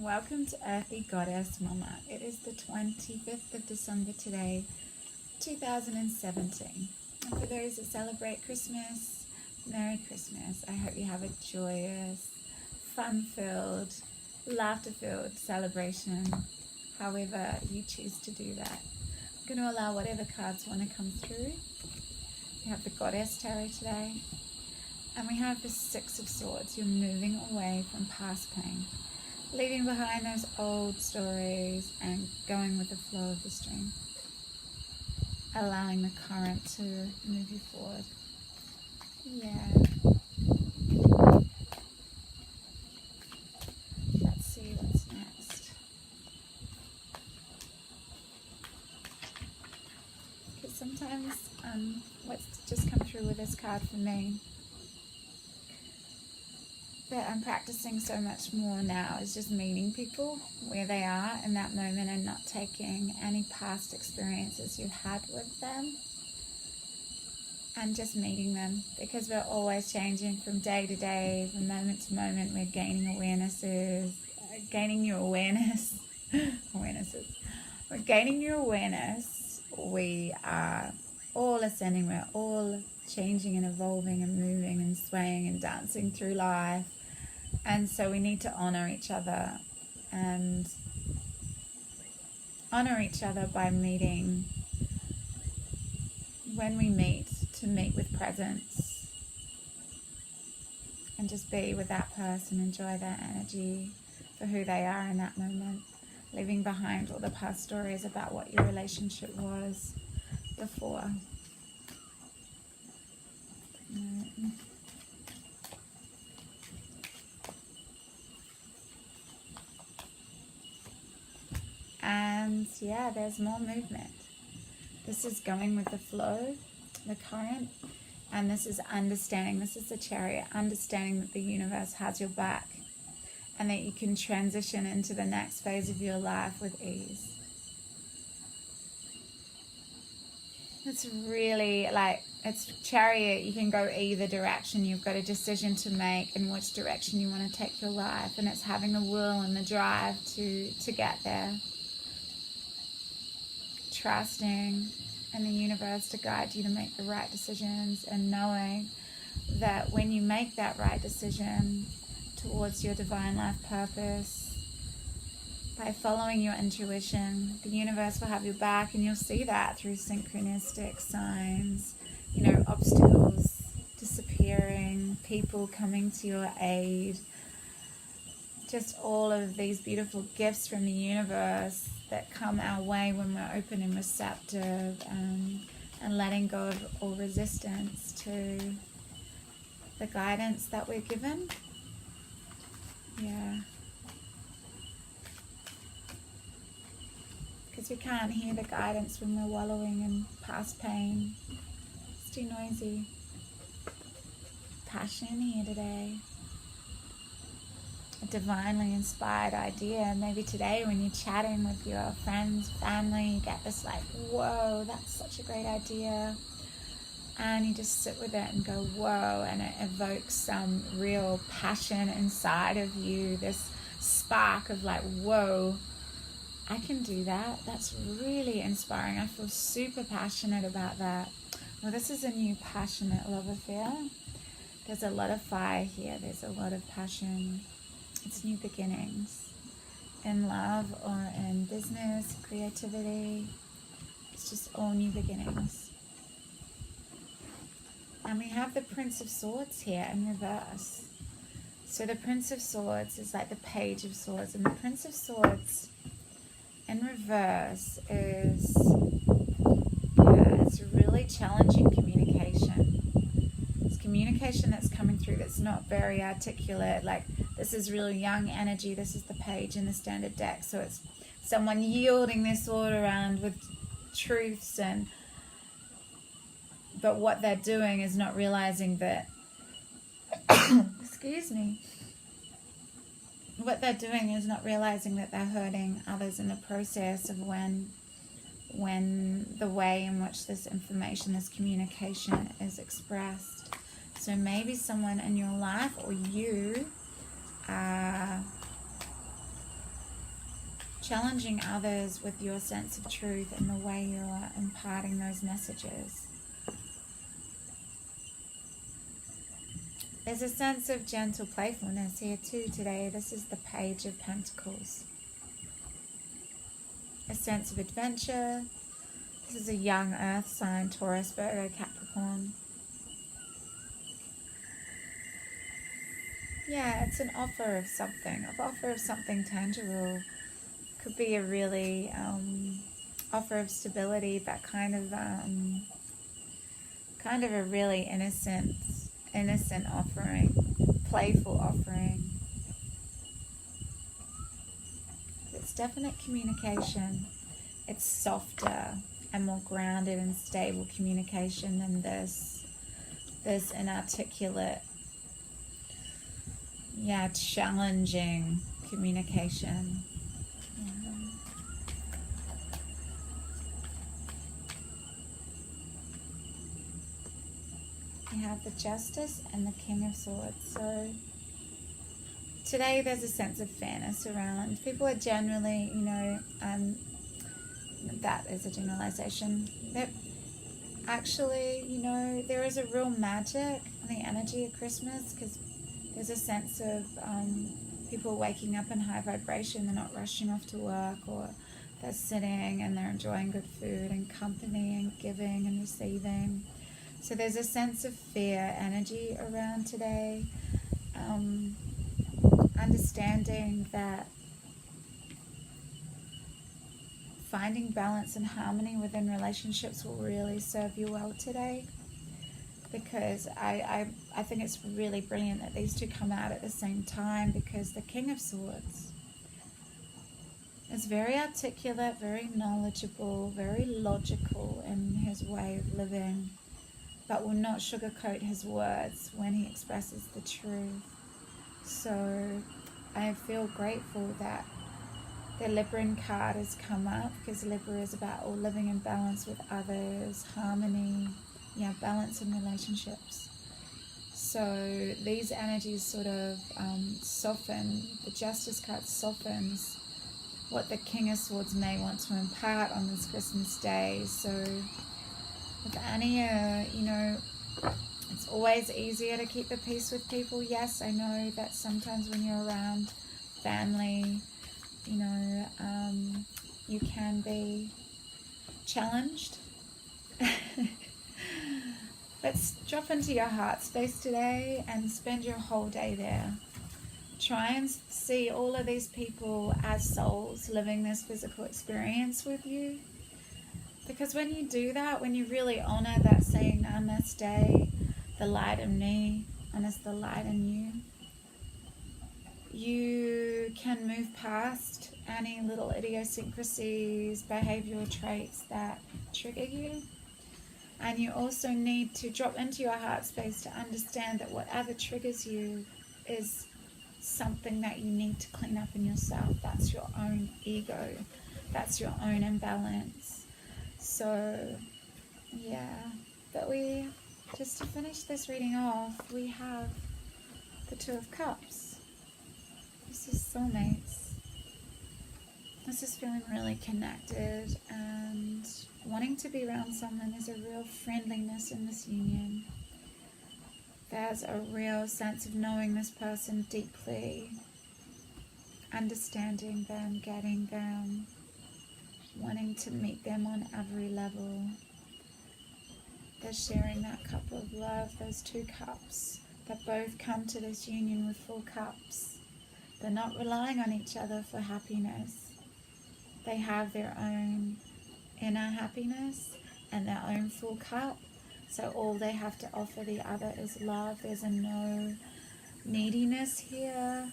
Welcome to Earthy Goddess Mama. It is the 25th of December today, 2017. And for those that celebrate Christmas, Merry Christmas. I hope you have a joyous, fun-filled, laughter-filled celebration, however you choose to do that. I'm going to allow whatever cards want to come through. We have the Goddess Tarot today. And we have the Six of Swords. You're moving away from past pain, leaving behind those old stories and going with the flow of the stream, allowing the current to move you forward. Let's see what's next. Because sometimes what's just come through with this card for me, that I'm practicing so much more now, is just meeting people where they are in that moment and not taking any past experiences you've had with them and just meeting them, because we're always changing from day to day, from moment to moment. We're gaining new awareness. We're gaining new awareness. We are all ascending. We're all changing and evolving and moving and swaying and dancing through life. And so we need to honor each other, and honor each other by meeting, when we meet, to meet with presence and just be with that person, enjoy their energy for who they are in that moment, leaving behind all the past stories about what your relationship was before. And yeah, there's more movement. This is going with the flow, the current, and this is understanding. This is the Chariot, understanding that the universe has your back and that you can transition into the next phase of your life with ease. It's really like, it's Chariot, you can go either direction. You've got a decision to make in which direction you want to take your life, and it's having the will and the drive to get there. Trusting in the universe to guide you to make the right decisions, and knowing that when you make that right decision towards your divine life purpose, by following your intuition, the universe will have your back, and you'll see that through synchronistic signs, obstacles disappearing, people coming to your aid, just all of these beautiful gifts from the universe that come our way when we're open and receptive, and letting go of all resistance to the guidance that we're given. Yeah. Because we can't hear the guidance when we're wallowing in past pain. It's too noisy. Passion here today. A divinely inspired idea. Maybe today when you're chatting with your friends, family, you get this like, whoa, that's such a great idea. And you just sit with it and go, whoa, and it evokes some real passion inside of you, this spark of like, whoa, I can do that. That's really inspiring. I feel super passionate about that. Well, this is a new passionate love affair. There's a lot of fire here. There's a lot of passion. It's new beginnings in love or in business, creativity. It's just all new beginnings. And we have the Prince of Swords here in reverse. So the Prince of Swords is like the Page of Swords, and the Prince of Swords in reverse is, it's really challenging communication. It's communication that's coming through that's not very articulate. Like, this is really young energy. This is the Page in the standard deck. So it's someone yielding their sword around with truths, but what they're doing is not realizing that, excuse me, what they're doing is not realizing that they're hurting others in the process of when the way in which this information, this communication is expressed. So maybe someone in your life or you are challenging others with your sense of truth and the way you're imparting those messages. There's a sense of gentle playfulness here too today. This is the Page of Pentacles. A sense of adventure. This is a young earth sign, Taurus, Virgo, Capricorn. Yeah, it's an offer of something tangible. Could be a really offer of stability, but kind of a really innocent offering, playful offering. It's definite communication. It's softer and more grounded and stable communication than this inarticulate, challenging communication. We have the Justice and the King of Swords. So today there's a sense of fairness around. People are generally, that is a generalization. That actually, there is a real magic in the energy of Christmas, because there's a sense of people waking up in high vibration. They're not rushing off to work, or they're sitting and they're enjoying good food and company and giving and receiving. So there's a sense of fair energy around today. Understanding that finding balance and harmony within relationships will really serve you well today. Because I think it's really brilliant that these two come out at the same time, because the King of Swords is very articulate, very knowledgeable, very logical in his way of living, but will not sugarcoat his words when he expresses the truth. So I feel grateful that the Libran card has come up, because Libra is about all living in balance with others, harmony, balance in relationships. So these energies sort of soften. The Justice card softens what the King of Swords may want to impart on this Christmas day. So with any, it's always easier to keep the peace with people. Yes, I know that sometimes when you're around family, you can be challenged. Let's drop into your heart space today and spend your whole day there. Try and see all of these people as souls living this physical experience with you. Because when you do that, when you really honor that saying, Namaste, the light in me, and it's the light in you, you can move past any little idiosyncrasies, behavioral traits that trigger you. And you also need to drop into your heart space to understand that whatever triggers you is something that you need to clean up in yourself. That's your own ego. That's your own imbalance. So, but just to finish this reading off, we have the Two of Cups. This is soulmates. This is feeling really connected and wanting to be around someone. There's a real friendliness in this union. There's a real sense of knowing this person deeply, understanding them, getting them, wanting to meet them on every level. They're sharing that cup of love, those two cups that both come to this union with full cups. They're not relying on each other for happiness. They have their own inner happiness and their own full cup. So all they have to offer the other is love. There's no neediness here.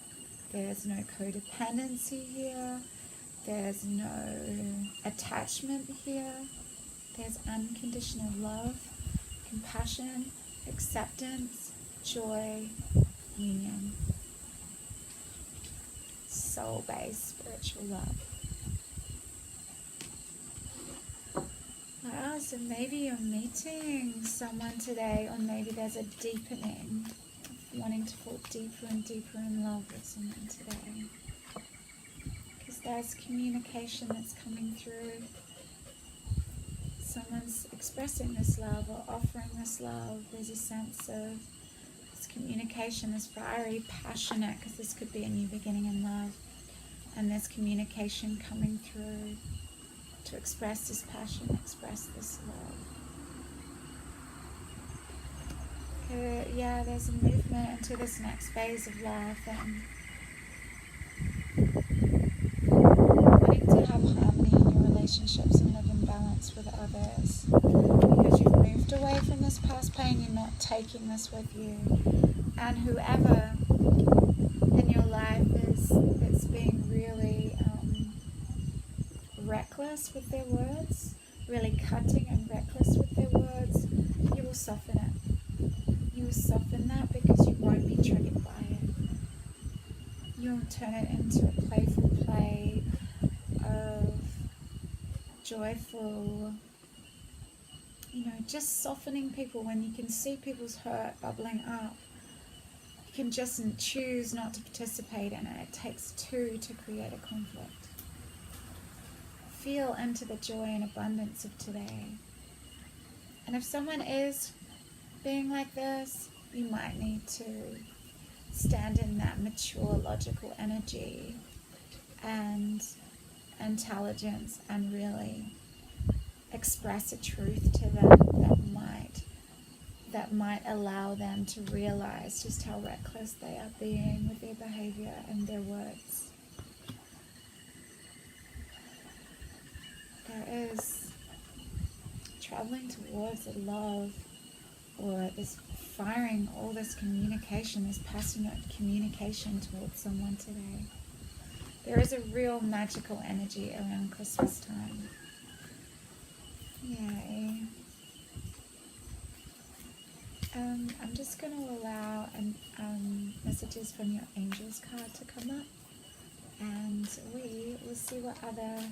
There's no codependency here. There's no attachment here. There's unconditional love, compassion, acceptance, joy, union. Soul-based spiritual love. Wow, so maybe you're meeting someone today, or maybe there's a deepening, wanting to fall deeper and deeper in love with someone today. Because There's communication that's coming through. Someone's expressing this love or offering this love. There's a sense of this communication, this fiery, passionate, because this could be a new beginning in love. And there's communication coming through to express this passion, express this love. Yeah, there's a movement into this next phase of life and wanting to have harmony in your relationships and live in balance with others. Because you've moved away from this past pain, you're not taking this with you. And whoever in your life that's being really reckless with their words, really cutting and reckless with their words, you will soften it. You will soften that because you won't be triggered by it. You'll turn it into a playful play of joyful, just softening people when you can see people's hurt bubbling up. You can just choose not to participate in it. It takes two to create a conflict. Feel into the joy and abundance of today. And if someone is being like this, you might need to stand in that mature, logical energy and intelligence and really express a truth to them that might allow them to realize just how reckless they are being with their behavior and their words. There is traveling towards a love, or this firing all this communication, this passionate communication towards someone today. There is a real magical energy around Christmas time. Yay. I'm just going to allow messages from your angels card to come up, and we will see what other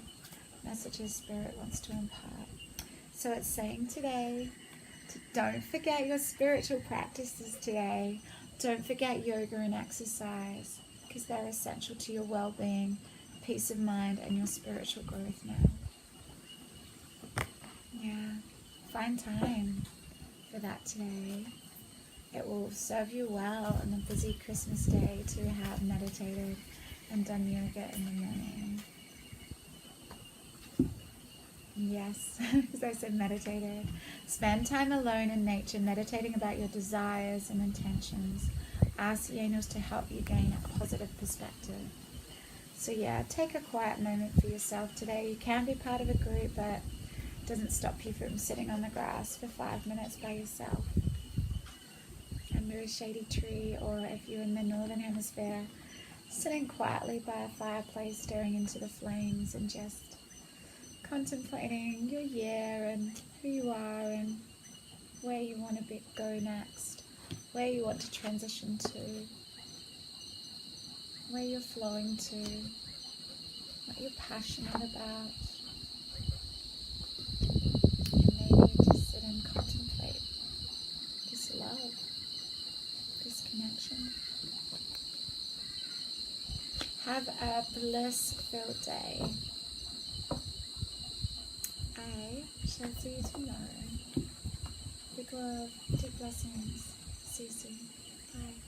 messages Spirit wants to impart. So it's saying today, don't forget your spiritual practices today. Don't forget yoga and exercise, because they're essential to your well-being, peace of mind, and your spiritual growth now. Yeah, find time for that today. It will serve you well on a busy Christmas day to have meditated and done yoga in the morning. Yes, because I said meditated. Spend time alone in nature, meditating about your desires and intentions. Ask the angels to help you gain a positive perspective. So yeah, take a quiet moment for yourself today. You can be part of a group, but it doesn't stop you from sitting on the grass for 5 minutes by yourself under a shady tree, or if you're in the northern hemisphere, sitting quietly by a fireplace staring into the flames and just contemplating your year and who you are and where you want to go next, where you want to transition to, where you're flowing to, what you're passionate about. And maybe just sit and contemplate this love, this connection. Have a bliss-filled day. I shall see you tomorrow. Big love, deep blessings. See you soon. Bye.